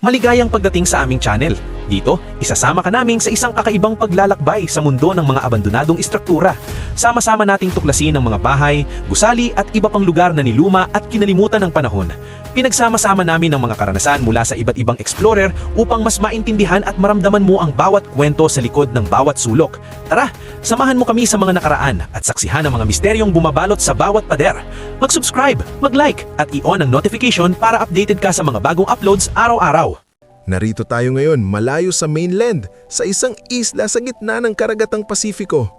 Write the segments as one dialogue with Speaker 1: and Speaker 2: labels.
Speaker 1: Maligayang pagdating sa aming channel. Dito, isasama ka namin sa isang kakaibang paglalakbay sa mundo ng mga abandonadong istruktura. Sama-sama nating tuklasin ang mga bahay, gusali at iba pang lugar na niluma at kinalimutan ng panahon. Pinagsama-sama namin ang mga karanasan mula sa iba't ibang explorer upang mas maintindihan at maramdaman mo ang bawat kwento sa likod ng bawat sulok. Tara, samahan mo kami sa mga nakaraan at saksihan ang mga misteryong bumabalot sa bawat pader. Mag-subscribe, mag-like at i-on ang notification para updated ka sa mga bagong uploads araw-araw.
Speaker 2: Narito tayo ngayon malayo sa mainland, sa isang isla sa gitna ng karagatang Pasifiko.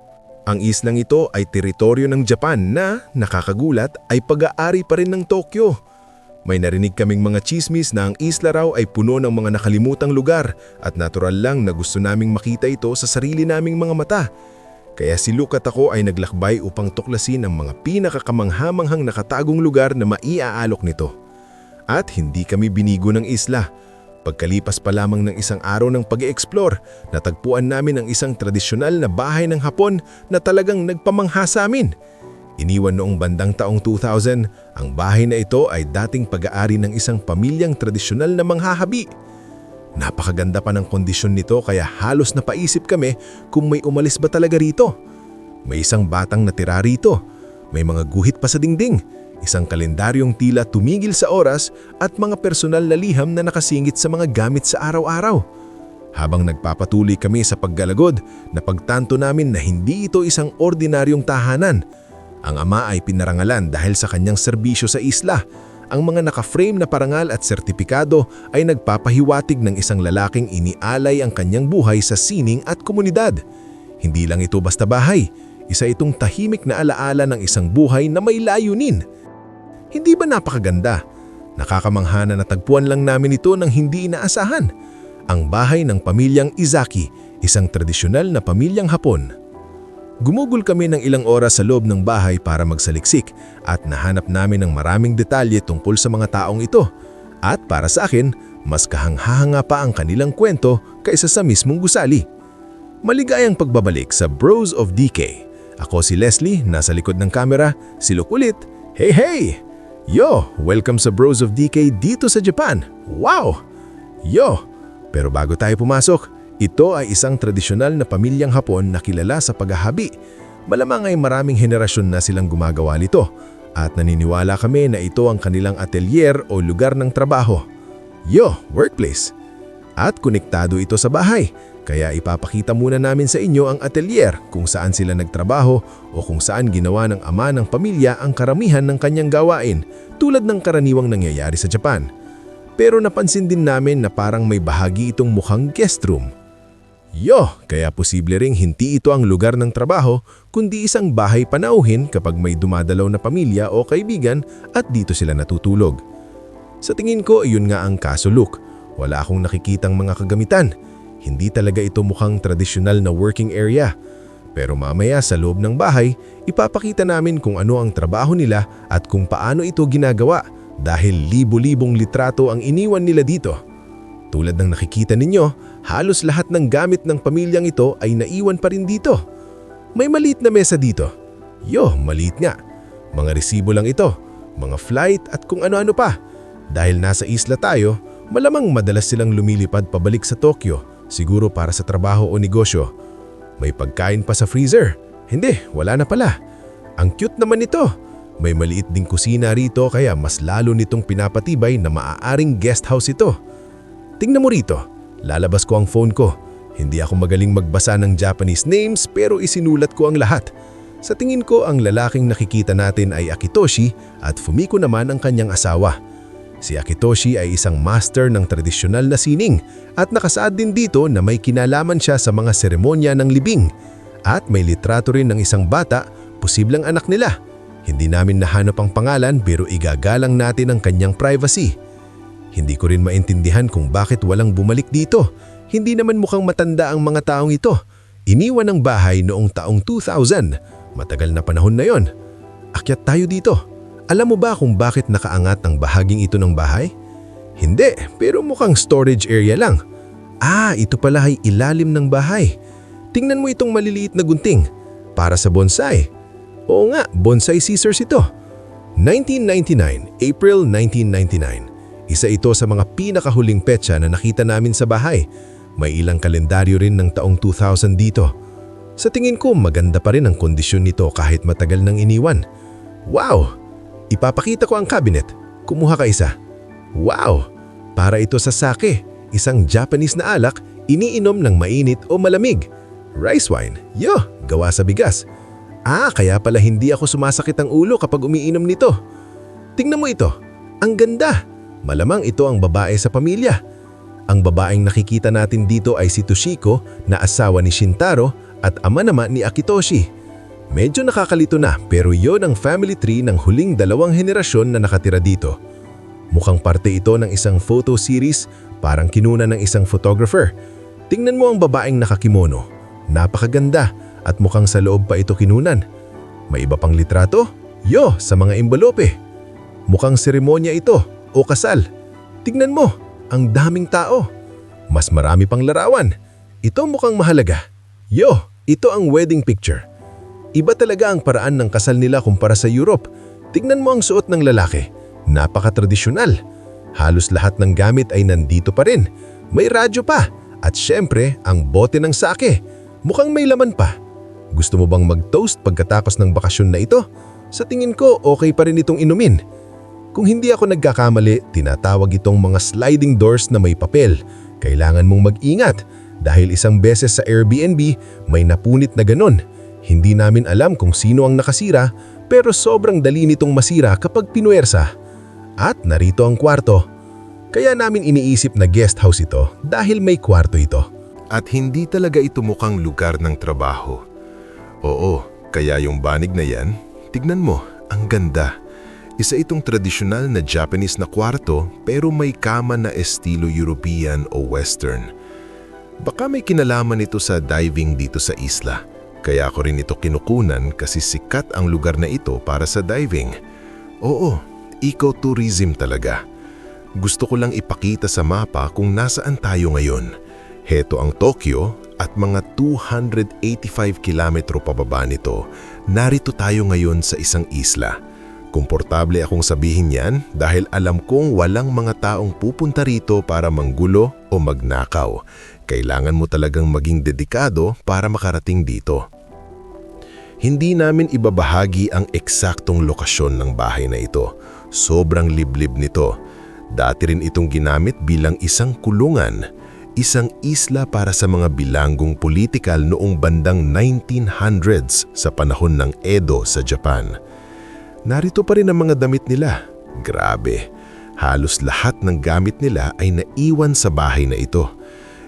Speaker 2: Ang islang ito ay teritoryo ng Japan na, nakakagulat, ay pag-aari pa rin ng Tokyo. May narinig kaming mga chismis na ang isla raw ay puno ng mga nakalimutang lugar at natural lang na gusto naming makita ito sa sarili naming mga mata. Kaya si Luke at ako ay naglakbay upang tuklasin ang mga pinakakamanghamanghang nakatagong lugar na maiaalok nito. At hindi kami binigo ng isla. Pagkalipas pa lamang ng isang araw ng pag-e-explore, natagpuan namin ang isang tradisyonal na bahay ng Hapon na talagang nagpamangha sa amin. Iniwan noong bandang taong 2000, ang bahay na ito ay dating pag-aari ng isang pamilyang tradisyonal na manghahabi. Napakaganda pa ng kondisyon nito kaya halos napaisip kami kung may umalis ba talaga rito. May isang batang natira rito, may mga guhit pa sa dingding, isang kalendaryong tila tumigil sa oras at mga personal na liham na nakasingit sa mga gamit sa araw-araw. Habang nagpapatuloy kami sa paggalagod, napagtanto namin na hindi ito isang ordinaryong tahanan. Ang ama ay pinarangalan dahil sa kanyang serbisyo sa isla. Ang mga naka-frame na parangal at sertipikado ay nagpapahiwatig ng isang lalaking inialay ang kanyang buhay sa sining at komunidad. Hindi lang ito basta bahay, isa itong tahimik na alaala ng isang buhay na may layunin. Hindi ba napakaganda? Nakakamangha na natagpuan lang namin ito ng hindi inaasahan. Ang bahay ng pamilyang Izaki, isang tradisyonal na pamilyang Hapon. Gumugol kami ng ilang oras sa loob ng bahay para magsaliksik at nahanap namin ng maraming detalye tungkol sa mga taong ito. At para sa akin, mas kahanghahanga pa ang kanilang kwento kaysa sa mismong gusali. Maligayang pagbabalik sa Bros of DK. Ako si Leslie, nasa likod ng kamera, si Luke ulit. Hey hey! Yo! Welcome sa Bros of DK dito sa Japan. Wow! Yo! Pero bago tayo pumasok, ito ay isang tradisyonal na pamilyang Hapon na kilala sa paghahabi. Malamang ay maraming henerasyon na silang gumagawa nito at naniniwala kami na ito ang kanilang atelier o lugar ng trabaho. Yo, workplace! At konektado ito sa bahay, kaya ipapakita muna namin sa inyo ang atelier kung saan sila nagtrabaho o kung saan ginawa ng ama ng pamilya ang karamihan ng kanyang gawain tulad ng karaniwang nangyayari sa Japan. Pero napansin din namin na parang may bahagi itong mukhang guest room. Yo, kaya posible ring hindi ito ang lugar ng trabaho kundi isang bahay panauhin kapag may dumadalaw na pamilya o kaibigan at dito sila natutulog. Sa tingin ko, iyon nga ang kaso, Luke. Wala akong nakikitang mga kagamitan. Hindi talaga ito mukhang tradisyonal na working area. Pero mamaya sa loob ng bahay, ipapakita namin kung ano ang trabaho nila at kung paano ito ginagawa dahil libo-libong litrato ang iniwan nila dito. Tulad ng nakikita ninyo, halos lahat ng gamit ng pamilyang ito ay naiwan pa rin dito. May maliit na mesa dito. Yo, maliit nga. Mga resibo lang ito, mga flight at kung ano-ano pa. Dahil nasa isla tayo, malamang madalas silang lumilipad pabalik sa Tokyo, siguro para sa trabaho o negosyo. May pagkain pa sa freezer. Hindi, wala na pala. Ang cute naman ito. May maliit ding kusina rito kaya mas lalo nitong pinapatibay na maaaring guest house ito. Tingnan mo rito, lalabas ko ang phone ko. Hindi ako magaling magbasa ng Japanese names pero isinulat ko ang lahat. Sa tingin ko ang lalaking nakikita natin ay Akitoshi at Fumiko naman ang kanyang asawa. Si Akitoshi ay isang master ng tradisyonal na sining at nakasaad din dito na may kinalaman siya sa mga seremonya ng libing. At may litrato rin ng isang bata, posibleng anak nila. Hindi namin nahanap ang pangalan pero igagalang natin ang kanyang privacy. Hindi ko rin maintindihan kung bakit walang bumalik dito. Hindi naman mukhang matanda ang mga taong ito. Iniwan ang bahay noong taong 2000. Matagal na panahon na yon. Akyat tayo dito. Alam mo ba kung bakit nakaangat ang bahaging ito ng bahay? Hindi, pero mukhang storage area lang. Ito pala ay ilalim ng bahay. Tingnan mo itong maliliit na gunting. Para sa bonsai. Oo nga, bonsai scissors ito. 1999, April 1999. Isa ito sa mga pinakahuling petsa na nakita namin sa bahay. May ilang kalendaryo rin ng taong 2000 dito. Sa tingin ko, maganda pa rin ang kondisyon nito kahit matagal nang iniwan. Wow! Ipapakita ko ang cabinet. Kumuha ka isa. Wow! Para ito sa sake, isang Japanese na alak, iniinom ng mainit o malamig. Rice wine. Yo! Gawa sa bigas. Kaya pala hindi ako sumasakit ang ulo kapag umiinom nito. Tingnan mo ito. Ang ganda! Malamang ito ang babae sa pamilya. Ang babaeng nakikita natin dito ay si Toshiko na asawa ni Shintaro at ama naman ni Akitoshi. Medyo nakakalito na pero yon ang family tree ng huling 2 henerasyon na nakatira dito. Mukhang parte ito ng isang photo series, parang kinuna ng isang photographer. Tingnan mo ang babaeng nakakimono. Napakaganda at mukhang sa loob pa ito kinunan. May iba pang litrato? Sa mga envelope. Mukhang seremonya ito o kasal. Tingnan mo, ang daming tao. Mas marami pang larawan. Ito mukhang mahalaga. Ito ang wedding picture. Iba talaga ang paraan ng kasal nila kumpara sa Europe. Tingnan mo ang suot ng lalaki. Napaka-tradisyonal. Halos lahat ng gamit ay nandito pa rin. May radyo pa. At syempre, ang bote ng sake. Mukhang may laman pa. Gusto mo bang mag-toast pagkatapos ng bakasyon na ito? Sa tingin ko, okay pa rin itong inumin. Kung hindi ako nagkakamali, tinatawag itong mga sliding doors na may papel. Kailangan mong mag-ingat dahil isang beses sa Airbnb may napunit na ganon. Hindi namin alam kung sino ang nakasira pero sobrang dali nitong masira kapag pinuwersa. At narito ang kwarto. Kaya namin iniisip na guest house ito dahil may kwarto ito.
Speaker 3: At hindi talaga ito mukhang lugar ng trabaho. Oo, kaya yung banig na yan, tignan mo, ang ganda. Isa itong tradisyonal na Japanese na kwarto pero may kama na estilo European o Western. Baka may kinalaman ito sa diving dito sa isla. Kaya ko rin ito kinukunan kasi sikat ang lugar na ito para sa diving. Oo, ecotourism talaga. Gusto ko lang ipakita sa mapa kung nasaan tayo ngayon. Heto ang Tokyo at mga 285 kilometro pababa nito, narito tayo ngayon sa isang isla. Komportable akong sabihin yan dahil alam kong walang mga taong pupunta rito para manggulo o magnakaw. Kailangan mo talagang maging dedikado para makarating dito. Hindi namin ibabahagi ang eksaktong lokasyon ng bahay na ito. Sobrang liblib nito. Dati rin itong ginamit bilang isang kulungan, isang isla para sa mga bilanggong politikal noong bandang 1900s sa panahon ng Edo sa Japan. Narito pa rin ang mga damit nila. Grabe, halos lahat ng gamit nila ay naiwan sa bahay na ito.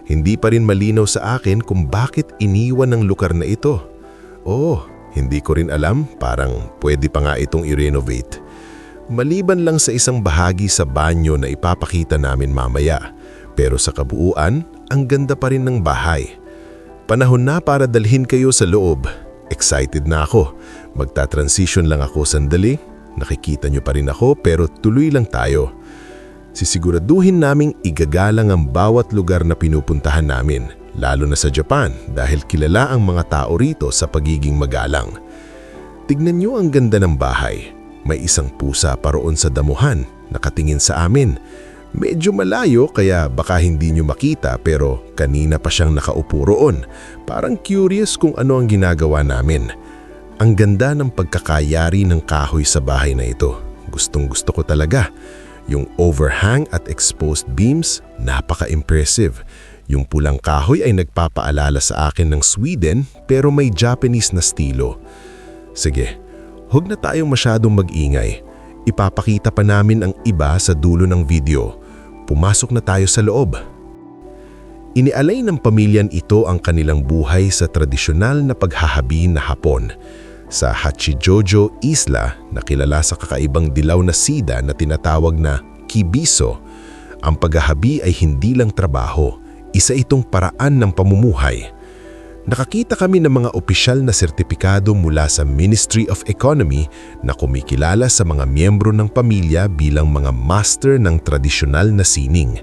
Speaker 3: Hindi pa rin malinaw sa akin kung bakit iniwan ng lugar na ito. Hindi ko rin alam, parang pwede pa nga itong i-renovate. Maliban lang sa isang bahagi sa banyo na ipapakita namin mamaya. Pero sa kabuuan, ang ganda pa rin ng bahay. Panahon na para dalhin kayo sa loob. Excited na ako. Magta-transition lang ako sandali. Nakikita nyo pa rin ako pero tuloy lang tayo. Sisiguraduhin naming igagalang ang bawat lugar na pinupuntahan namin, lalo na sa Japan dahil kilala ang mga tao rito sa pagiging magalang. Tignan nyo ang ganda ng bahay. May isang pusa pa roon sa damuhan, nakatingin sa amin. Medyo malayo kaya baka hindi nyo makita pero kanina pa siyang nakaupo roon. Parang curious kung ano ang ginagawa namin. Ang ganda ng pagkakayari ng kahoy sa bahay na ito. Gustong-gusto ko talaga. Yung overhang at exposed beams, napaka-impressive. Yung pulang kahoy ay nagpapaalala sa akin ng Sweden pero may Japanese na estilo. Sige, huwag na tayong masyadong mag-ingay. Ipapakita pa namin ang iba sa dulo ng video. Pumasok na tayo sa loob. Inialay ng pamilyan ito ang kanilang buhay sa tradisyonal na paghahabi na hapon. Sa Hachijojo Isla na kilala sa kakaibang dilaw na sida na tinatawag na kibiso, ang paghahabi ay hindi lang trabaho, isa itong paraan ng pamumuhay. Nakakita kami ng mga opisyal na sertipikado mula sa Ministry of Economy na kumikilala sa mga miyembro ng pamilya bilang mga master ng tradisyonal na sining.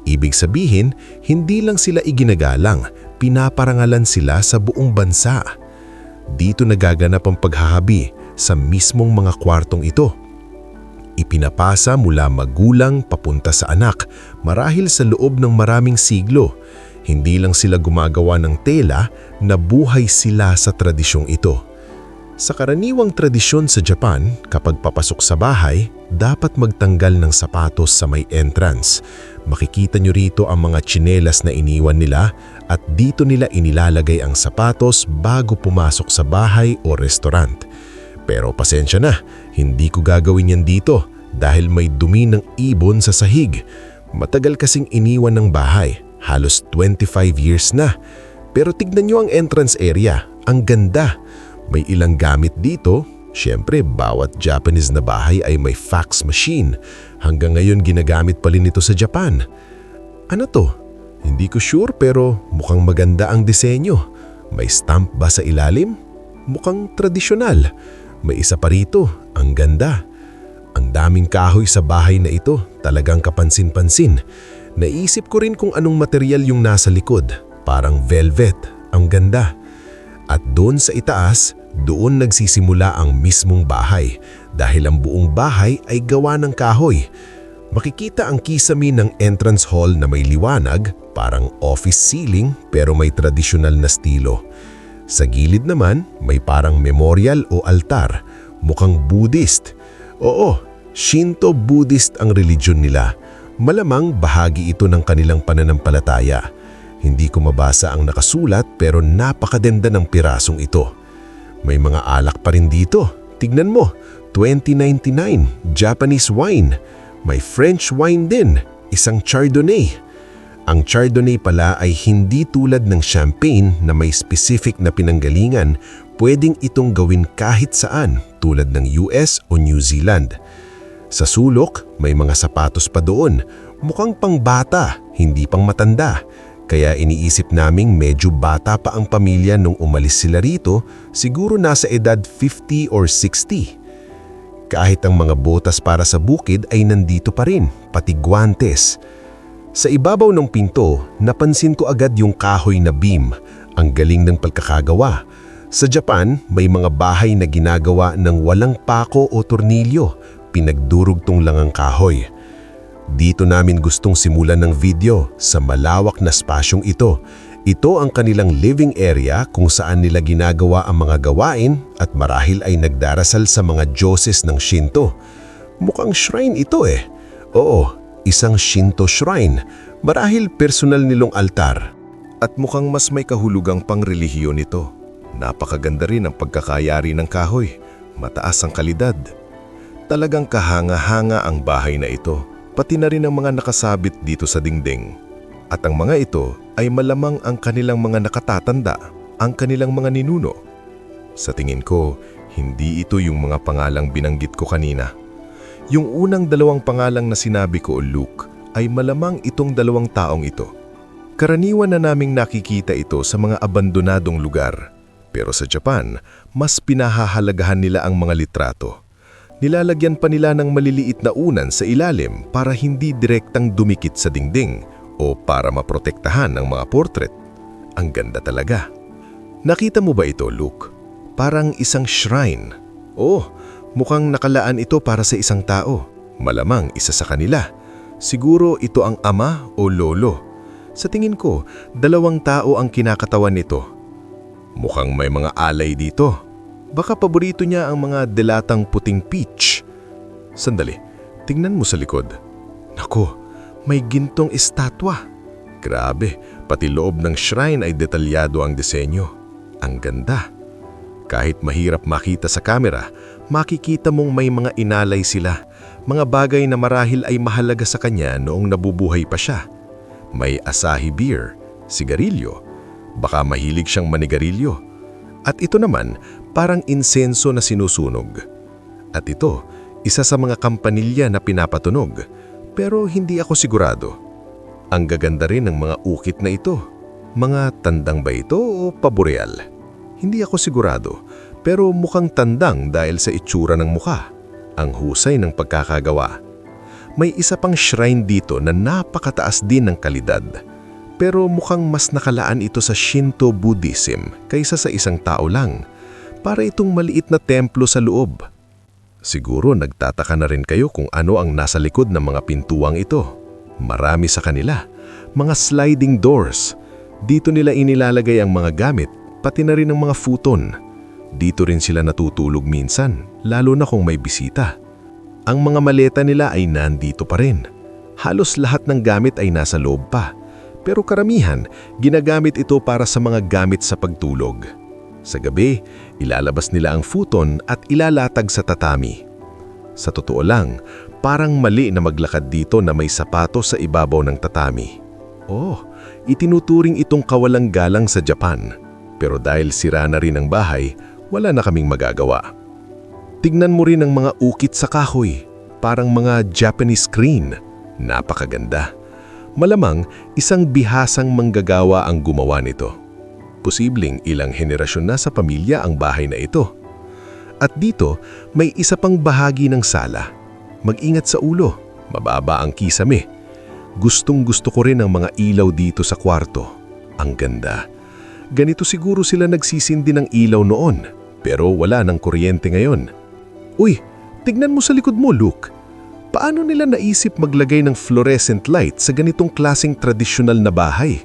Speaker 3: Ibig sabihin, hindi lang sila iginagalang, pinaparangalan sila sa buong bansa. Dito nagaganap ang paghahabi sa mismong mga kwartong ito. ipinapasa mula magulang papunta sa anak marahil sa loob ng maraming siglo. Hindi lang sila gumagawa ng tela, nabuhay sila sa tradisyong ito. Sa karaniwang tradisyon sa Japan, kapag papasok sa bahay, dapat magtanggal ng sapatos sa may entrance. Makikita nyo rito ang mga tsinelas na iniwan nila at dito nila inilalagay ang sapatos bago pumasok sa bahay o restaurant. Pero pasensya na, hindi ko gagawin yan dito dahil may dumi ng ibon sa sahig. Matagal kasing iniwan ng bahay, halos 25 years na. Pero tignan nyo ang entrance area, ang ganda. May ilang gamit dito. Siyempre, bawat Japanese na bahay ay may fax machine. Hanggang ngayon ginagamit pa rin ito sa Japan. Ano to? Hindi ko sure pero mukhang maganda ang disenyo. May stamp ba sa ilalim? Mukhang tradisyonal. May isa pa rito, ang ganda. Ang daming kahoy sa bahay na ito, talagang kapansin-pansin. Naisip ko rin kung anong material yung nasa likod. Parang velvet, ang ganda. At doon sa itaas, doon nagsisimula ang mismong bahay dahil ang buong bahay ay gawa ng kahoy. Makikita ang kisame ng entrance hall na may liwanag, parang office ceiling pero may tradisyonal na estilo. Sa gilid naman, may parang memorial o altar, mukhang Buddhist. Oo, Shinto Buddhist ang religion nila. Malamang bahagi ito ng kanilang pananampalataya. Hindi ko mabasa ang nakasulat pero napakaganda ng pirasong ito. May mga alak pa rin dito. Tignan mo, 2099, Japanese wine. May French wine din, isang Chardonnay. Ang Chardonnay pala ay hindi tulad ng champagne na may specific na pinanggalingan. Pwedeng itong gawin kahit saan tulad ng US o New Zealand. Sa sulok, may mga sapatos pa doon. Mukhang pang bata, hindi pang matanda. Kaya iniisip naming medyo bata pa ang pamilya nung umalis sila rito, siguro nasa edad 50 or 60. Kahit ang mga botas para sa bukid ay nandito pa rin, pati guantes. Sa ibabaw ng pinto, napansin ko agad yung kahoy na beam, ang galing ng pagkakagawa. Sa Japan, may mga bahay na ginagawa ng walang pako o tornilyo, pinagdurugtong lang ang kahoy. Dito namin gustong simulan ng video sa malawak na spasyong ito. Ito ang kanilang living area kung saan nila ginagawa ang mga gawain at marahil ay nagdarasal sa mga dioses ng Shinto. Mukhang shrine ito eh. Oo, isang Shinto shrine. Marahil personal nilong altar. At mukhang mas may kahulugang pangrelihiyon nito. Napakaganda rin ang pagkakayari ng kahoy. Mataas ang kalidad. Talagang kahanga-hanga ang bahay na ito. Pati na rin ang mga nakasabit dito sa dingding. At ang mga ito ay malamang ang kanilang mga nakatatanda, ang kanilang mga ninuno. Sa tingin ko, hindi ito yung mga pangalang binanggit ko kanina. Yung unang dalawang pangalang na sinabi ko, Luke, ay malamang itong dalawang taong ito. Karaniwan na naming nakikita ito sa mga abandonadong lugar. Pero sa Japan, mas pinahahalagahan nila ang mga litrato. Nilalagyan pa nila ng maliliit na unan sa ilalim para hindi direktang dumikit sa dingding o para maprotektahan ang mga portrait. Ang ganda talaga. Nakita mo ba ito, Luke? Parang isang shrine. Oh, mukhang nakalaan ito para sa isang tao. Malamang isa sa kanila. Siguro ito ang ama o lolo. Sa tingin ko, dalawang tao ang kinakatawan nito. Mukhang may mga alay dito. Baka paborito niya ang mga delatang puting peach. Sandali, tingnan mo sa likod. Naku, may gintong estatwa. Grabe, pati loob ng shrine ay detalyado ang disenyo. Ang ganda. Kahit mahirap makita sa kamera, makikita mong may mga inalay sila. Mga bagay na marahil ay mahalaga sa kanya noong nabubuhay pa siya. May Asahi beer, sigarilyo. Baka mahilig siyang manigarilyo. At ito naman, parang insenso na sinusunog. At ito, isa sa mga kampanilya na pinapatunog. Pero hindi ako sigurado. Ang gaganda rin ng mga ukit na ito. Mga tandang ba ito o paboreal? Hindi ako sigurado, pero mukhang tandang dahil sa itsura ng mukha. Ang husay ng pagkakagawa. May isa pang shrine dito na napakataas din ng kalidad. Pero mukhang mas nakalaan ito sa Shinto Buddhism kaysa sa isang tao lang. Para itong maliit na templo sa loob. Siguro nagtataka na rin kayo kung ano ang nasa likod ng mga pintuang ito. Marami sa kanila, mga sliding doors. Dito nila inilalagay ang mga gamit, pati na rin ang mga futon. Dito rin sila natutulog minsan, lalo na kung may bisita. Ang mga maleta nila ay nandito pa rin. Halos lahat ng gamit ay nasa loob pa. Pero karamihan, ginagamit ito para sa mga gamit sa pagtulog. Sa gabi, ilalabas nila ang futon at ilalatag sa tatami. Sa totoo lang, parang mali na maglakad dito na may sapatos sa ibabaw ng tatami. Itinuturing itong kawalang galang sa Japan. Pero dahil sira na rin ang bahay, wala na kaming magagawa. Tignan mo rin ang mga ukit sa kahoy, parang mga Japanese screen. Napakaganda. Malamang isang bihasang manggagawa ang gumawa nito. Posibleng ilang henerasyon na sa pamilya ang bahay na ito. At dito, may isa pang bahagi ng sala. Mag-ingat sa ulo, mababa ang kisame. Gustong-gusto ko rin ang mga ilaw dito sa kwarto. Ang ganda. Ganito siguro sila nagsisindi ng ilaw noon, pero wala ng kuryente ngayon. Uy, tignan mo sa likod mo, Luke. Paano nila naisip maglagay ng fluorescent light sa ganitong klaseng tradisyonal na bahay?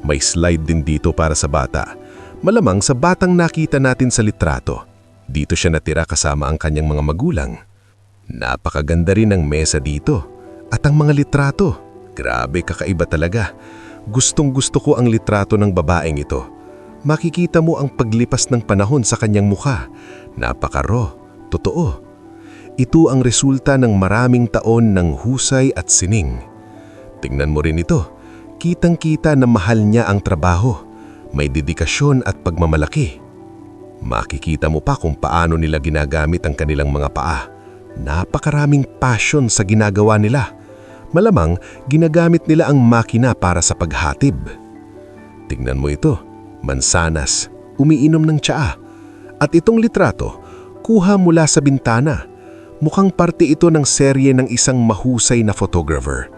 Speaker 3: May slide din dito para sa bata. Malamang sa batang nakita natin sa litrato. Dito siya natira kasama ang kanyang mga magulang. Napakaganda rin ang mesa dito. At ang mga litrato, grabe kakaiba talaga. Gustong-gusto ko ang litrato ng babaeng ito. Makikita mo ang paglipas ng panahon sa kanyang mukha. Napaka-raw, totoo. Ito ang resulta ng maraming taon ng husay at sining. Tingnan mo rin ito. Kitang-kita na mahal niya ang trabaho. May dedikasyon at pagmamalaki. Makikita mo pa kung paano nila ginagamit ang kanilang mga paa. Napakaraming passion sa ginagawa nila. Malamang ginagamit nila ang makina para sa paghatib. Tingnan mo ito, mansanas, umiinom ng tsaa. At itong litrato, kuha mula sa bintana. Mukhang parte ito ng serye ng isang mahusay na photographer.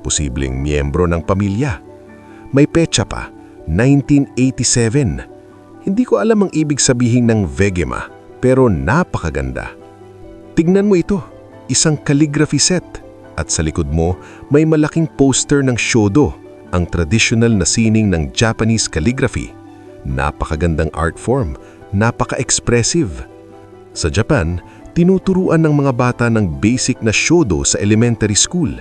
Speaker 3: Posibleng miyembro ng pamilya. May petsa pa, 1987. Hindi ko alam ang ibig sabihin ng Vegema, pero napakaganda. Tignan mo ito, isang calligraphy set. At sa likod mo, may malaking poster ng shodo, ang traditional na sining ng Japanese calligraphy. Napakagandang art form, napaka-expressive. Sa Japan, tinuturuan ng mga bata ng basic na shodo sa elementary school.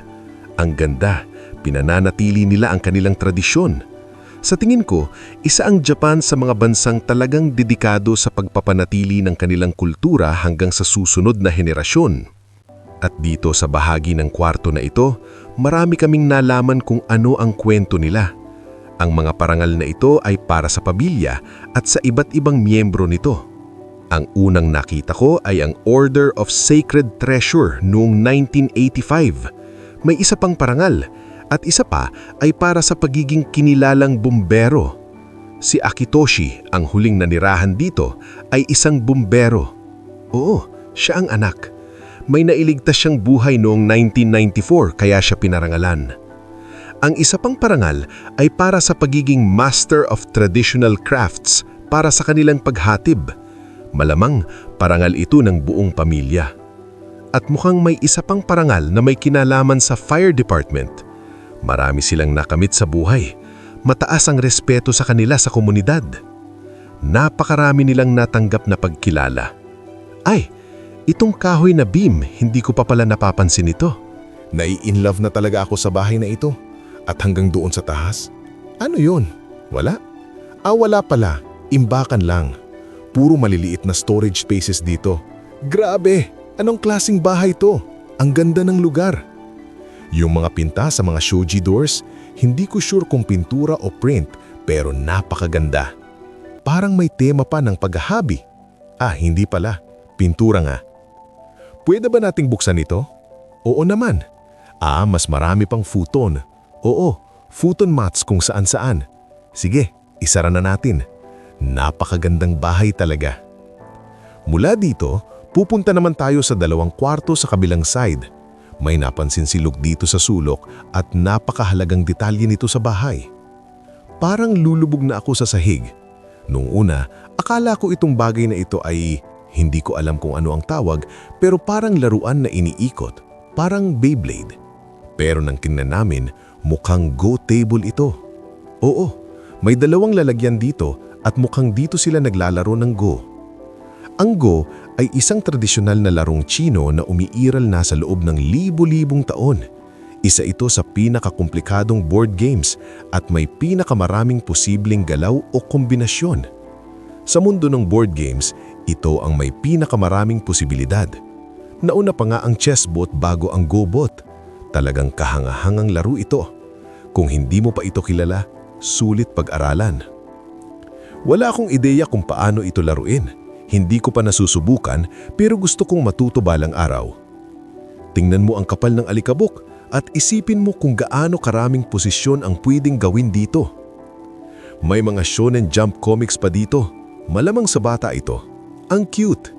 Speaker 3: Ang ganda, pinananatili nila ang kanilang tradisyon. Sa tingin ko, isa ang Japan sa mga bansang talagang dedikado sa pagpapanatili ng kanilang kultura hanggang sa susunod na henerasyon. At dito sa bahagi ng kwarto na ito, marami kaming nalaman kung ano ang kwento nila. Ang mga parangal na ito ay para sa pamilya at sa iba't ibang miyembro nito. Ang unang nakita ko ay ang Order of Sacred Treasure noong 1985. May isa pang parangal at isa pa ay para sa pagiging kinilalang bumbero. Si Akitoshi, ang huling nanirahan dito, ay isang bumbero. Oo, siya ang anak. May nailigtas siyang buhay noong 1994 kaya siya pinarangalan. Ang isa pang parangal ay para sa pagiging Master of Traditional Crafts para sa kanilang paghatib. Malamang parangal ito ng buong pamilya. At mukhang may isa pang parangal na may kinalaman sa fire department. Marami silang nakamit sa buhay. Mataas ang respeto sa kanila sa komunidad. Napakarami nilang natanggap na pagkilala. Ay! Itong kahoy na beam, hindi ko pa pala napapansin ito.
Speaker 2: Nai-inlove na talaga ako sa bahay na ito. At hanggang doon sa taas? Ano yun? Wala? Wala pala. Imbakan lang. Puro maliliit na storage spaces dito. Grabe! Anong klaseng bahay to? Ang ganda ng lugar. Yung mga pinta sa mga shoji doors, hindi ko sure kung pintura o print, pero napakaganda. Parang may tema pa ng paghahabi. Hindi pala. Pintura nga. Pwede ba nating buksan ito? Oo naman. Mas marami pang futon. Oo, futon mats kung saan-saan. Sige, isara na natin. Napakagandang bahay talaga. Mula dito, pupunta naman tayo sa 2 kwarto sa kabilang side. May napansin si Luke dito sa sulok at napakahalagang detalye nito sa bahay. Parang lulubog na ako sa sahig. Nung una, akala ko itong bagay na ito ay
Speaker 3: Hindi ko alam kung ano ang tawag, pero parang laruan na iniikot, parang Beyblade. Pero nang tingnan namin, mukhang Go table ito. Oo, may dalawang lalagyan dito at mukhang dito sila naglalaro ng Go. Ang Go ay isang tradisyonal na larong Tsino na umiiral na sa loob ng libo-libong taon. Isa ito sa pinakakomplikadong board games at may pinakamaraming posibleng galaw o kombinasyon. Sa mundo ng board games, ito ang may pinakamaraming posibilidad. Nauna pa nga ang chessbot bago ang Go-bot. Talagang kahangahangang laro ito. Kung hindi mo pa ito kilala, sulit pag-aralan. Wala akong ideya kung paano ito laruin. Hindi ko pa nasusubukan pero gusto kong matuto balang araw. Tingnan mo ang kapal ng alikabok at isipin mo kung gaano karaming posisyon ang pwedeng gawin dito. May mga shonen jump comics pa dito. Malamang sa bata ito. Ang cute.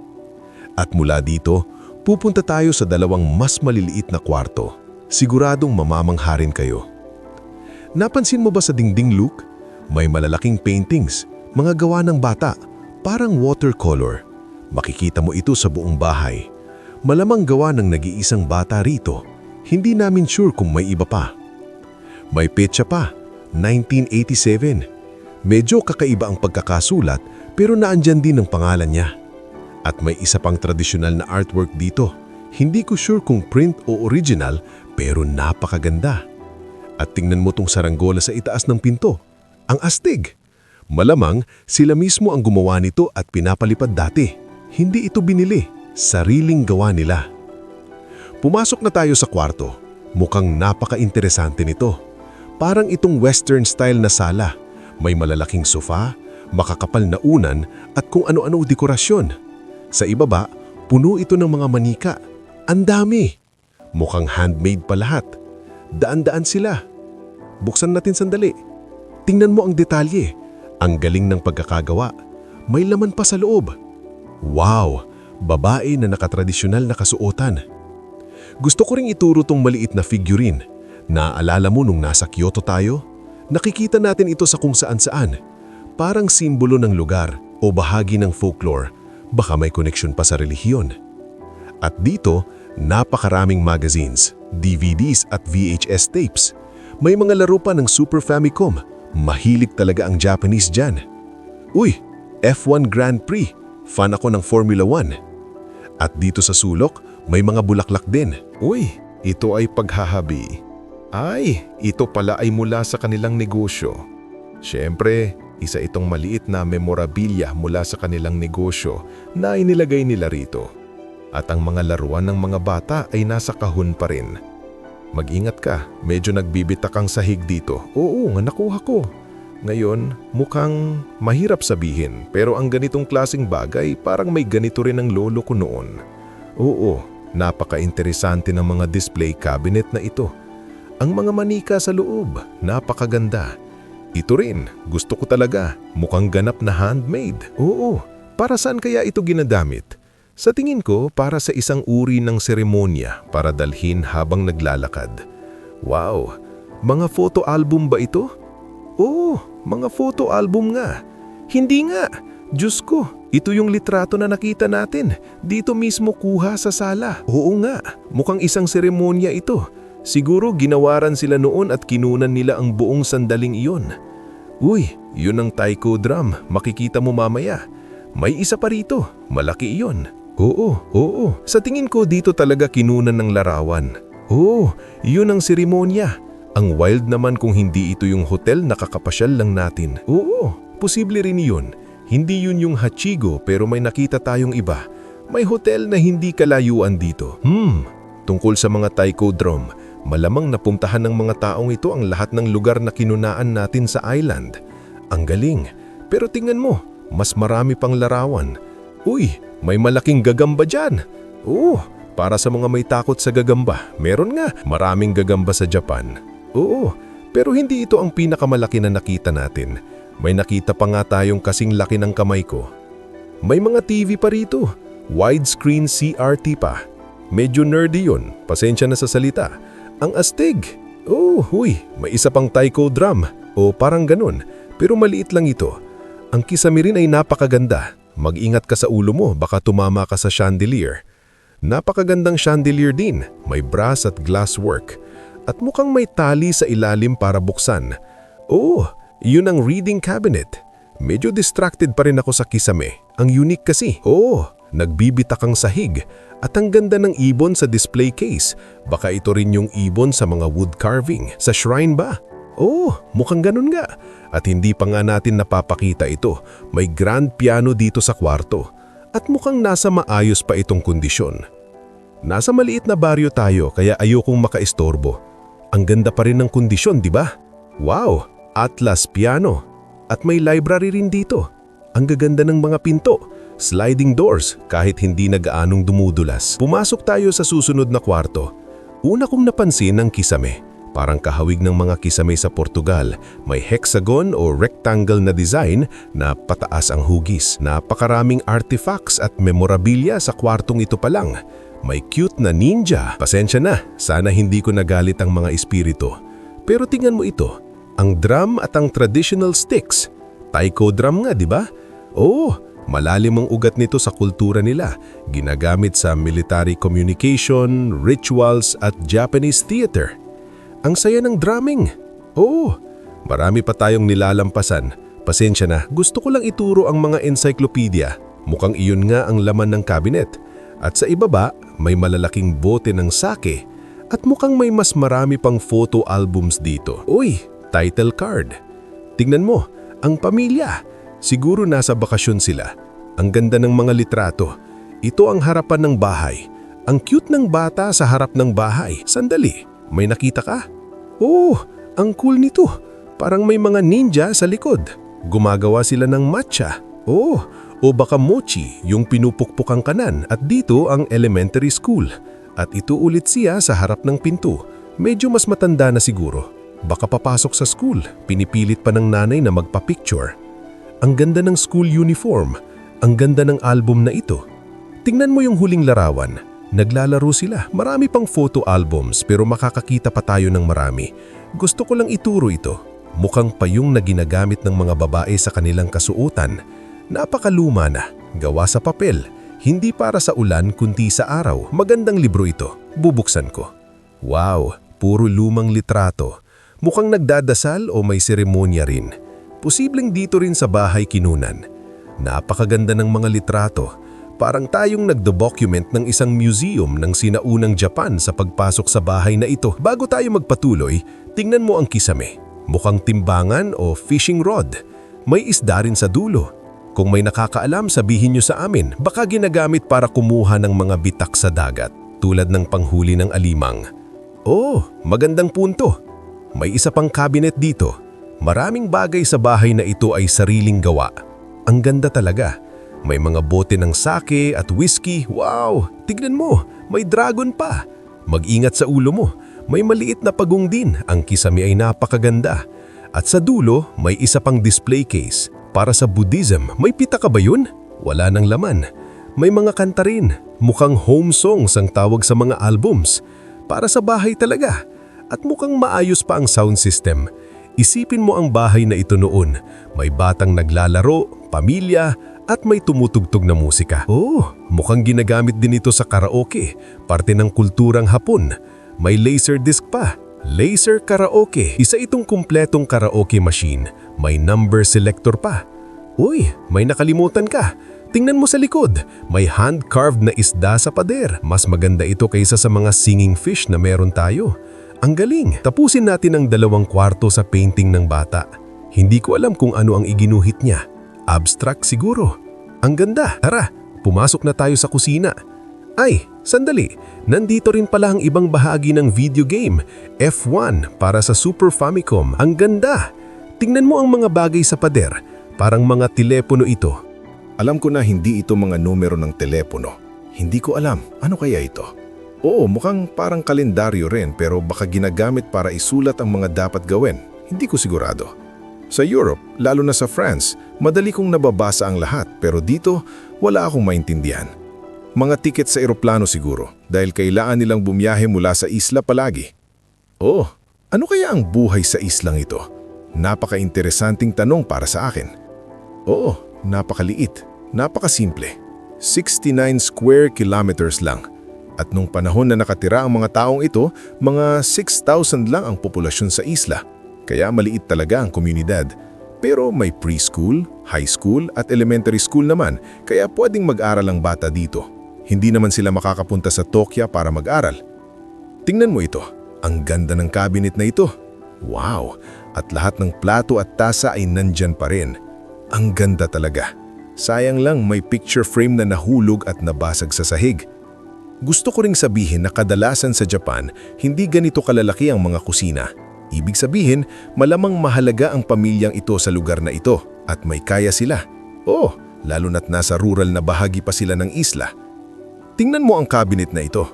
Speaker 3: At mula dito, pupunta tayo sa dalawang mas maliliit na kwarto. Siguradong mamamangharin kayo. Napansin mo ba sa dingding, Luke? May malalaking paintings, mga gawa ng bata, parang watercolor. Makikita mo ito sa buong bahay. Malamang gawa ng nag-iisang bata rito. Hindi namin sure kung may iba pa. May petsa pa, 1987. Medyo kakaiba ang pagkakasulat pero naandyan din ang pangalan niya. At may isa pang tradisyonal na artwork dito. Hindi ko sure kung print o original pero napakaganda. At tingnan mo tong saranggola sa itaas ng pinto. Ang astig. Malamang sila mismo ang gumawa nito at pinapalipad dati. Hindi ito binili. Sariling gawa nila. Pumasok na tayo sa kwarto. Mukhang napaka-interesante nito. Parang itong western style na sala. May malalaking sofa, makakapal na unan at kung ano-ano dekorasyon. Sa ibaba, puno ito ng mga manika. Ang dami! Mukhang handmade pa lahat. Daan-daan sila. Buksan natin sandali. Tingnan mo ang detalye. Ang galing ng pagkakagawa. May laman pa sa loob. Wow! Babae na nakatradisyonal na kasuotan. Gusto ko ring ituro tong maliit na figurine. Naaalala mo nung nasa Kyoto tayo? Nakikita natin ito sa kung saan-saan. Parang simbolo ng lugar o bahagi ng folklore. Baka may koneksyon pa sa relihiyon. At dito, napakaraming magazines, DVDs at VHS tapes. May mga laro pa ng Super Famicom. Mahilig talaga ang Japanese dyan. Uy, F1 Grand Prix. Fan ako ng Formula 1. At dito sa sulok, may mga bulaklak din.
Speaker 4: Uy, ito ay paghahabi. Ay, ito pala ay mula sa kanilang negosyo. Siyempre, isa itong maliit na memorabilia mula sa kanilang negosyo na inilagay nila rito. At ang mga laruan ng mga bata ay nasa kahon pa rin. Mag-ingat ka, medyo nagbibitak ang sahig dito. Oo, nga nakuha ko. Ngayon, mukhang mahirap sabihin pero ang ganitong klaseng bagay parang may ganito rin ang lolo ko noon. Oo, napaka-interesante ng mga display cabinet na ito. Ang mga manika sa loob, napakaganda. Ito rin, gusto ko talaga, mukhang ganap na handmade. Oo, para saan kaya ito ginagamit? Sa tingin ko, para sa isang uri ng seremonya para dalhin habang naglalakad. Wow, mga photo album ba ito? Oo, mga photo album nga. Hindi nga. Diyos ko, ito yung litrato na nakita natin. Dito mismo kuha sa sala. Oo nga, mukhang isang seremonya ito. Siguro ginawaran sila noon at kinunan nila ang buong sandaling iyon. Uy, yun ang taiko drum. Makikita mo mamaya. May isa pa rito. Malaki iyon. Oo. Sa tingin ko dito talaga kinunan ng larawan. Oo, yun ang seremonya. Ang wild naman kung hindi ito yung hotel na kakapasyal lang natin. Oo, posible rin yun. Hindi yun yung Hachigo pero may nakita tayong iba. May hotel na hindi kalayuan dito. Tungkol sa mga taiko drum, malamang napuntahan ng mga taong ito ang lahat ng lugar na kinunaan natin sa island. Ang galing. Pero tingnan mo, mas marami pang larawan. Uy, may malaking gagamba dyan. Oo, para sa mga may takot sa gagamba, meron nga maraming gagamba sa Japan. Oo, pero hindi ito ang pinakamalaki na nakita natin. May nakita pa nga tayong kasing laki ng kamay ko. May mga TV pa rito. Widescreen CRT pa. Medyo nerdy yun. Pasensya na sa salita. Ang astig. Oh, huy, may isa pang taiko drum. O parang ganun. Pero maliit lang ito. Ang kisame rin ay napakaganda. mag-ingat ka sa ulo mo, baka tumama ka sa chandelier. Napakagandang chandelier din, may brass at glass work. At mukhang may tali sa ilalim para buksan. Oh, yun ang reading cabinet. Medyo distracted pa rin ako sa kisame. Ang unique kasi. Oh, nagbibitak ang sahig. At ang ganda ng ibon sa display case. Baka ito rin yung ibon sa mga wood carving. Sa shrine ba? Oh, mukhang ganun nga. At hindi pa nga natin napapakita ito. May grand piano dito sa kwarto. At mukhang nasa maayos pa itong kondisyon. Nasa maliit na baryo tayo kaya ayokong makaistorbo. Ang ganda pa rin ng kondisyon, di ba? Wow! Atlas piano. At may library rin dito. Ang gaganda ng mga pinto. Sliding doors kahit hindi nagaanong dumudulas. Pumasok tayo sa susunod na kwarto. Una kong napansin ang kisame. Parang kahawig ng mga kisame sa Portugal. May hexagon o rectangle na design na pataas ang hugis. Napakaraming artifacts at memorabilia sa kwartong ito pa lang. May cute na ninja. Pasensya na, sana hindi ko nagalit ang mga espiritu. Pero tingnan mo ito, ang drum at ang traditional sticks. Taiko drum nga, di ba? Oo, malalim ang ugat nito sa kultura nila. Ginagamit sa military communication, rituals at Japanese theater. Ang saya ng drumming. Oo, marami pa tayong nilalampasan. Pasensya na, gusto ko lang ituro ang mga encyclopedia. Mukhang iyon nga ang laman ng cabinet. At sa ibaba, may malalaking bote ng sake at mukhang may mas marami pang photo albums dito. Uy, title card. Tingnan mo, ang pamilya. Siguro nasa bakasyon sila. Ang ganda ng mga litrato. Ito ang harapan ng bahay. Ang cute ng bata sa harap ng bahay. Sandali, may nakita ka? Oh, ang cool nito. Parang may mga ninja sa likod. Gumagawa sila ng matcha. Oh, o baka mochi, yung pinupukpukang kanan, at dito ang elementary school. At ito ulit siya sa harap ng pinto. Medyo mas matanda na siguro. Baka papasok sa school, pinipilit pa ng nanay na magpa-picture. Ang ganda ng school uniform. Ang ganda ng album na ito. Tingnan mo yung huling larawan. Naglalaro sila. Marami pang photo albums pero makakakita pa tayo ng marami. Gusto ko lang ituro ito. Mukhang payong na ginagamit ng mga babae sa kanilang kasuotan. Napakaluma na, gawa sa papel, hindi para sa ulan kundi sa araw. Magandang libro ito, bubuksan ko. Wow, puro lumang litrato. Mukhang nagdadasal o may seremonya rin. Posibleng dito rin sa bahay kinunan. Napakaganda ng mga litrato. Parang tayong nagdo-document ng isang museum ng sinaunang Japan sa pagpasok sa bahay na ito. Bago tayo magpatuloy, tingnan mo ang kisame. Mukhang timbangan o fishing rod. May isda rin sa dulo. Kung may nakakaalam, sabihin nyo sa amin, baka ginagamit para kumuha ng mga bitak sa dagat, tulad ng panghuli ng alimang. Oh, magandang punto. May isa pang cabinet dito. Maraming bagay sa bahay na ito ay sariling gawa. Ang ganda talaga. May mga bote ng sake at whiskey. Wow, tignan mo, may dragon pa. Mag-ingat sa ulo mo. May maliit na pagong din. Ang kisame ay napakaganda. At sa dulo, may isa pang display case. Para sa Buddhism, may pitaka ba yun? Wala nang laman. May mga kanta rin. Mukhang home songs ang tawag sa mga albums. Para sa bahay talaga. At mukhang maayos pa ang sound system. Isipin mo ang bahay na ito noon. May batang naglalaro, pamilya, at may tumutugtog na musika. Oh, mukhang ginagamit din ito sa karaoke. Parte ng kulturang Hapon. May laser disc pa. Laser karaoke. Isa itong kumpletong karaoke machine. May number selector pa. Uy, may nakalimutan ka. Tingnan mo sa likod. May hand-carved na isda sa pader. Mas maganda ito kaysa sa mga singing fish na meron tayo. Ang galing. Tapusin natin ang 2 kwarto sa painting ng bata. Hindi ko alam kung ano ang iginuhit niya. Abstract siguro. Ang ganda. Tara, pumasok na tayo sa kusina. Ay, sandali. Nandito rin pala ang ibang bahagi ng video game. F1 para sa Super Famicom. Ang ganda. Tingnan mo ang mga bagay sa pader. Parang mga telepono ito.
Speaker 3: Alam ko na hindi ito mga numero ng telepono. Hindi ko alam. Ano kaya ito? Oo, mukhang parang kalendaryo rin pero baka ginagamit para isulat ang mga dapat gawin. Hindi ko sigurado. Sa Europe, lalo na sa France, madali kong nababasa ang lahat pero dito wala akong maintindihan. Mga tiket sa eroplano siguro dahil kailangan nilang bumiyahe mula sa isla palagi. Oh, ano kaya ang buhay sa islang ito? Napaka-interesanting tanong para sa akin. Oo, napakaliit.
Speaker 2: Napakasimple. 69 square kilometers lang. At nung panahon na nakatira ang mga taong ito, mga 6,000 lang ang populasyon sa isla. Kaya maliit talaga ang komunidad. Pero may preschool, high school at elementary school naman, kaya pwedeng mag-aral ang bata dito. Hindi naman sila makakapunta sa Tokyo para mag-aral. Tingnan mo ito, ang ganda ng cabinet na ito. Wow! At lahat ng plato at tasa ay nandyan pa rin. Ang ganda talaga. Sayang lang may picture frame na nahulog at nabasag sa sahig. Gusto ko ring sabihin na kadalasan sa Japan, hindi ganito kalalaki ang mga kusina. Ibig sabihin, malamang mahalaga ang pamilyang ito sa lugar na ito at may kaya sila. Oh, lalo na't nasa rural na bahagi pa sila ng isla. Tingnan mo ang cabinet na ito.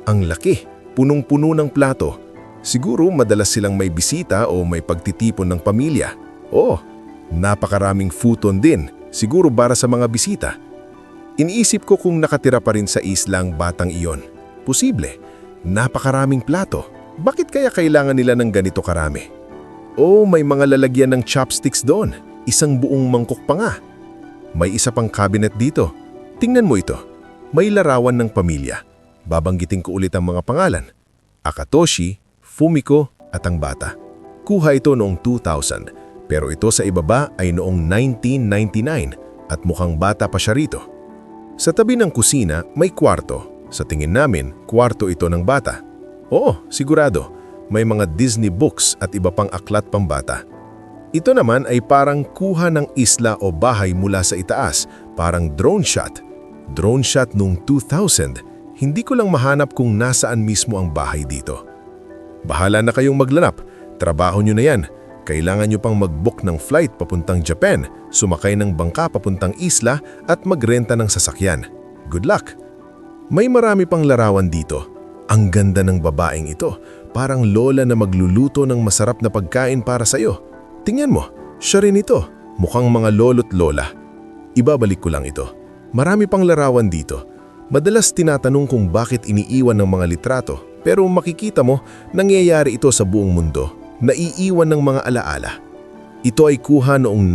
Speaker 2: Ang laki, punong-puno ng plato. Siguro madalas silang may bisita o may pagtitipon ng pamilya. Oh, napakaraming futon din, siguro para sa mga bisita. Iniisip ko kung nakatira pa rin sa islang batang iyon. Posible, napakaraming plato. Bakit kaya kailangan nila ng ganito karami? Oh, may mga lalagyan ng chopsticks doon. Isang buong mangkok pa nga. May isa pang cabinet dito. Tingnan mo ito. May larawan ng pamilya. Babanggitin ko ulit ang mga pangalan. Akatoshi, Fumiko at ang bata. Kuha ito noong 2000, pero ito sa ibaba ay noong 1999 at mukhang bata pa siya rito. Sa tabi ng kusina may kwarto. Sa tingin namin, kwarto ito ng bata. Oo, sigurado. May mga Disney books at iba pang aklat pambata. Ito naman ay parang kuha ng isla o bahay mula sa itaas, parang drone shot. Drone shot noong 2000. Hindi ko lang mahanap kung nasaan mismo ang bahay dito. Bahala na kayong maglanap. Trabaho nyo na yan. Kailangan nyo pang mag-book ng flight papuntang Japan, sumakay ng bangka papuntang isla at magrenta ng sasakyan. Good luck! May marami pang larawan dito. Ang ganda ng babaeng ito, parang lola na magluluto ng masarap na pagkain para sa'yo. Tingnan mo, siya rin ito, mukhang mga lolo't lola. Ibabalik ko lang ito. Marami pang larawan dito. Madalas tinatanong kung bakit iniiwan ng mga litrato, pero makikita mo, nangyayari ito sa buong mundo. Naiiwan ng mga alaala. Ito ay kuha noong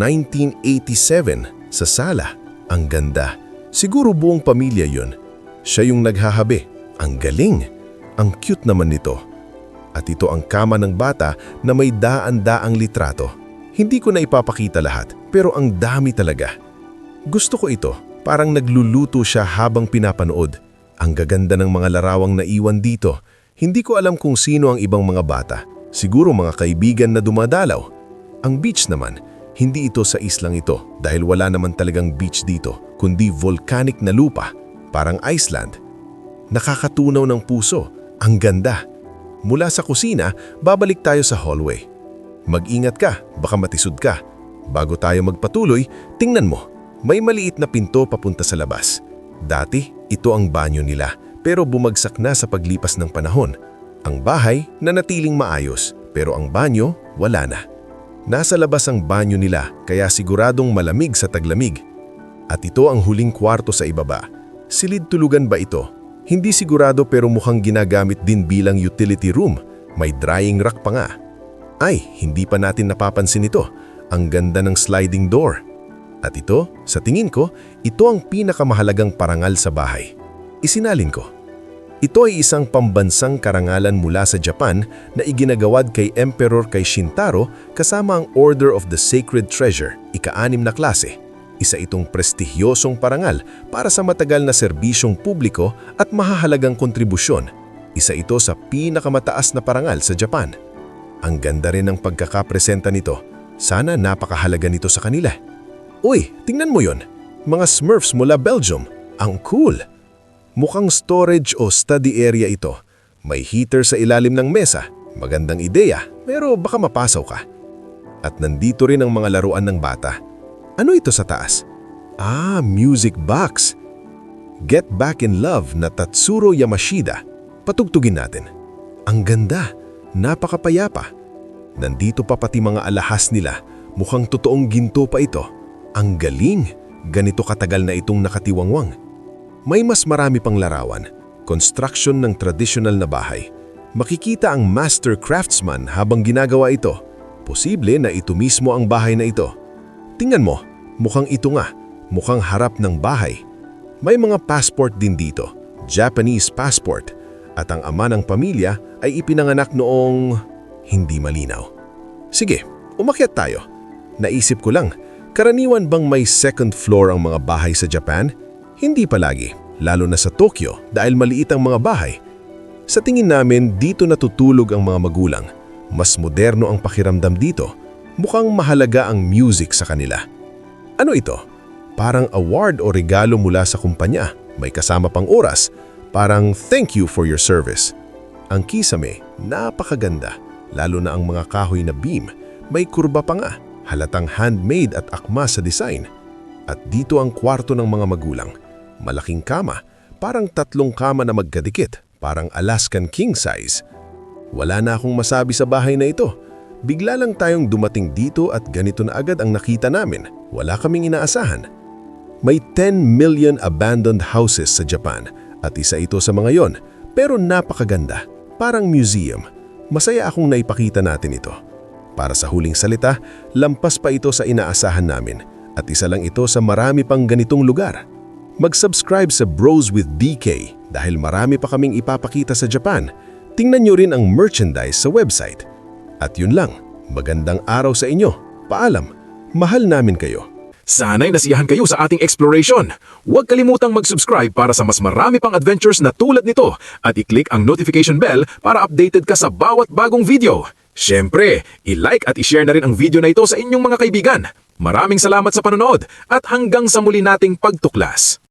Speaker 2: 1987 sa sala. Ang ganda. Siguro buong pamilya yun. Siya yung naghahabi. Ang galing. Ang cute naman nito. At ito ang kama ng bata na may daan-daang litrato. Hindi ko na ipapakita lahat, pero ang dami talaga. Gusto ko ito. Parang nagluluto siya habang pinapanood. Ang gaganda ng mga larawang naiwan dito. Hindi ko alam kung sino ang ibang mga bata. Siguro mga kaibigan na dumadalaw. Ang beach naman, hindi ito sa islang ito dahil wala naman talagang beach dito, kundi volcanic na lupa, parang Iceland. Nakakatunaw ng puso. Ang ganda. Mula sa kusina, babalik tayo sa hallway. Mag-ingat ka, baka matisod ka. Bago tayo magpatuloy, tingnan mo. May maliit na pinto papunta sa labas. Dati, ito ang banyo nila, pero bumagsak na sa paglipas ng panahon. Ang bahay nanatiling maayos, pero ang banyo wala na. Nasa labas ang banyo nila, kaya siguradong malamig sa taglamig. At ito ang huling kwarto sa ibaba. Silid tulugan ba ito? Hindi sigurado pero mukhang ginagamit din bilang utility room. May drying rack pa nga. Ay, hindi pa natin napapansin ito. Ang ganda ng sliding door. At ito, sa tingin ko, ito ang pinakamahalagang parangal sa bahay. Isinalin ko. Ito ay isang pambansang karangalan mula sa Japan na iginagawad kay Emperor kay Shintaro kasama ang Order of the Sacred Treasure, ika-6 na klase. Isa itong prestigyosong parangal para sa matagal na serbisyong publiko at mahahalagang kontribusyon. Isa ito sa pinakamataas na parangal sa Japan. Ang ganda rin ng pagkakapresenta nito. Sana napakahalaga nito sa kanila. Uy, tingnan mo yon. Mga Smurfs mula Belgium. Ang cool! Mukhang storage o study area ito. May heater sa ilalim ng mesa. Magandang ideya, pero baka mapasaw ka. At nandito rin ang mga laruan ng bata. Ano ito sa taas? Ah, music box. Get Back in Love na Tatsuro Yamashita. Patugtugin natin. Ang ganda, napakapayapa. Nandito pa pati mga alahas nila. Mukhang totoong ginto pa ito. Ang galing, ganito katagal na itong nakatiwangwang. May mas marami pang larawan. Construction ng traditional na bahay. Makikita ang master craftsman habang ginagawa ito. Posible na ito mismo ang bahay na ito. Tingnan mo, mukhang ito nga. mukhang harap ng bahay. May mga passport din dito, Japanese passport, at ang ama ng pamilya ay ipinanganak noong hindi malinaw. Sige, umakyat tayo. Naisip ko lang, karaniwan bang may second floor ang mga bahay sa Japan? Hindi palagi, lalo na sa Tokyo dahil maliit ang mga bahay. Sa tingin namin, dito natutulog ang mga magulang. Mas moderno ang pakiramdam dito. Mukhang mahalaga ang music sa kanila. Ano ito? Parang award o regalo mula sa kumpanya. May kasama pang oras. Parang thank you for your service. Ang kisame, napakaganda. Lalo na ang mga kahoy na beam. May kurba pa nga. Halatang handmade at akma sa design. At dito ang kwarto ng mga magulang. Malaking kama. Parang 3 kama na magkadikit. Parang Alaskan king size. Wala na akong masabi sa bahay na ito. Bigla lang tayong dumating dito at ganito na agad ang nakita namin. Wala kaming inaasahan. May 10 million abandoned houses sa Japan at isa ito sa mga yon. Pero napakaganda. Parang museum. Masaya akong naipakita natin ito. Para sa huling salita, lampas pa ito sa inaasahan namin. At isa lang ito sa marami pang ganitong lugar. Mag-subscribe sa Bros with DK dahil marami pa kaming ipapakita sa Japan. Tingnan nyo rin ang merchandise sa website. At yun lang, magandang araw sa inyo. Paalam, mahal namin kayo.
Speaker 1: Sana'y nasiyahan kayo sa ating exploration. Huwag kalimutang mag-subscribe para sa mas marami pang adventures na tulad nito at i-click ang notification bell para updated ka sa bawat bagong video. Siyempre, i-like at i-share na rin ang video na ito sa inyong mga kaibigan. Maraming salamat sa panonood at hanggang sa muli nating pagtuklas.